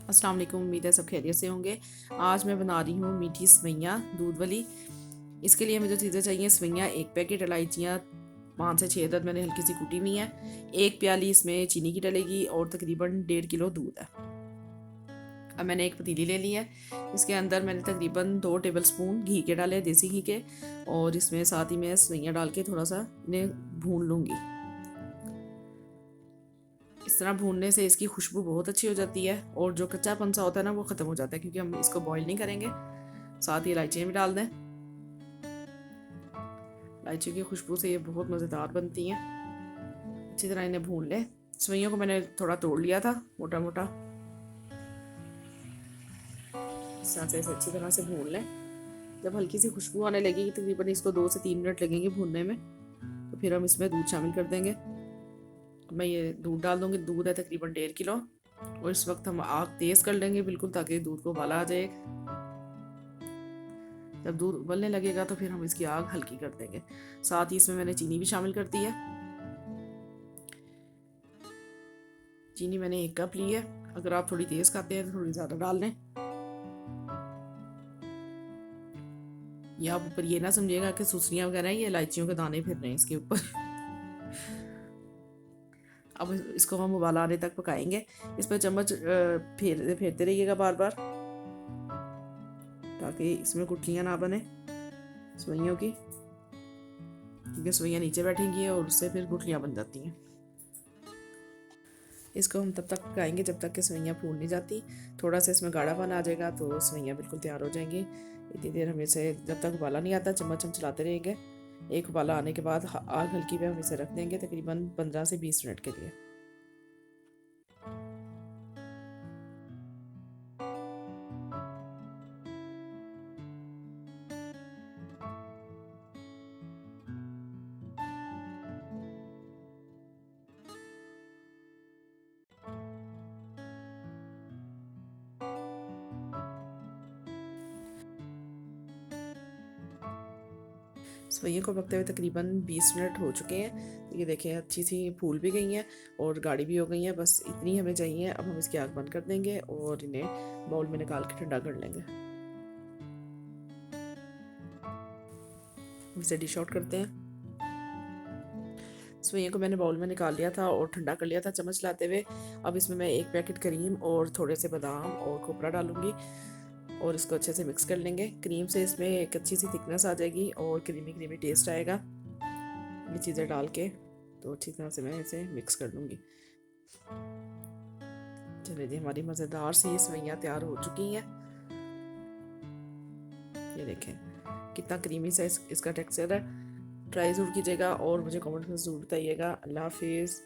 अस्सलाम वालेकुम। उम्मीद है सब खैरियत से होंगे। आज मैं बना रही हूँ मीठी सवैयाँ दूध वाली। इसके लिए हमें जो चीज़ें चाहिए, सवैयाँ 1 पैकेट, इलायचियाँ 5 से 6 अदद मैंने हल्की सी कुटी हुई है, 1 प्याली इसमें चीनी की डलेगी और तकरीबन 1.5 किलो दूध है। अब मैंने एक पतीली ले ली है, इसके अंदर मैंने तकरीबन 2 टेबल स्पून घी के डाले, देसी घी के, और इसमें साथ ही मैं सवैयाँ डाल के थोड़ा सा इन्हें भून लूँगी। इस तरह भूनने से इसकी खुशबू बहुत अच्छी हो जाती है और जो कच्चापन सा होता है ना वो ख़त्म हो जाता है, क्योंकि हम इसको बॉईल नहीं करेंगे। साथ ही इलायचियाँ भी डाल दें। इलायची की खुशबू से ये बहुत मज़ेदार बनती हैं। अच्छी तरह इन्हें भून लें। सवैयों को मैंने थोड़ा तोड़ लिया था मोटा मोटा, इस तरह से इसे अच्छी तरह से भून लें। जब हल्की सी खुशबू आने लगेगी, तकरीबन इसको 2 से 3 मिनट लगेंगे भूनने में, तो फिर हम इसमें दूध शामिल कर देंगे। मैं ये दूध डाल दूँगी। दूध है तकरीबन 1.5 किलो, और इस वक्त हम आग तेज़ कर लेंगे बिल्कुल, ताकि दूध को उबाला आ जाए। जब दूध उबलने लगेगा तो फिर हम इसकी आग हल्की कर देंगे। साथ ही इसमें मैंने चीनी भी शामिल कर दी है। चीनी मैंने 1 कप ली है। अगर आप थोड़ी तेज़ खाते हैं तो थोड़ी ज़्यादा डाल लें। या आप ऊपर ये ना समझिएगा कि सुसनियाँ वगैरह ये इलायचियों के दाने फिर रहे हैं इसके ऊपर। अब इसको हम उबाला आने तक पकाएंगे। इस पर चम्मच फेरते रहिएगा बार बार, ताकि इसमें गुठलियाँ ना बने सवैयों की, क्योंकि सवैयाँ नीचे बैठेंगी और उससे फिर गुठलियाँ बन जाती हैं। इसको हम तब तक पकाएंगे जब तक कि सवैयाँ फूल नहीं जाती। थोड़ा सा इसमें गाढ़ापन आ जाएगा तो सवैयाँ बिल्कुल तैयार हो जाएंगी। इतनी देर हम इसे, जब तक उबाला नहीं आता, चम्मच हम चलाते रहेंगे। एक उबाला आने के बाद आग हल्की पे हम इसे रख देंगे तकरीबन 15 से 20 मिनट के लिए। सवैयों को पकते हुए तकरीबन 20 मिनट हो चुके हैं। ये देखें, अच्छी सी फूल भी गई हैं और गाढ़ी भी हो गई हैं। बस इतनी हमें चाहिए। अब हम इसकी आग बंद कर देंगे और इन्हें बाउल में निकाल के ठंडा कर लेंगे। इसे डिश आउट करते हैं। सवैयों को मैंने बाउल में निकाल लिया था और ठंडा कर लिया था चम्मच लाते हुए। अब इसमें मैं 1 पैकेट क्रीम और थोड़े से बादाम और खोपरा डालूंगी और इसको अच्छे से मिक्स कर लेंगे। क्रीम से इसमें एक अच्छी सी थिकनेस आ जाएगी और क्रीमी क्रीमी टेस्ट आएगा। ये चीज़ें डाल के तो अच्छी तरह से मैं इसे मिक्स कर लूँगी। चलिए जी, हमारी मज़ेदार सी ये सवैयाँ तैयार हो चुकी हैं। ये देखें कितना क्रीमी सा इसका टेक्सचर है। ट्राई ज़रूर कीजिएगा और मुझे कमेंट में ज़रूर बताइएगा। अल्लाह हाफिज़।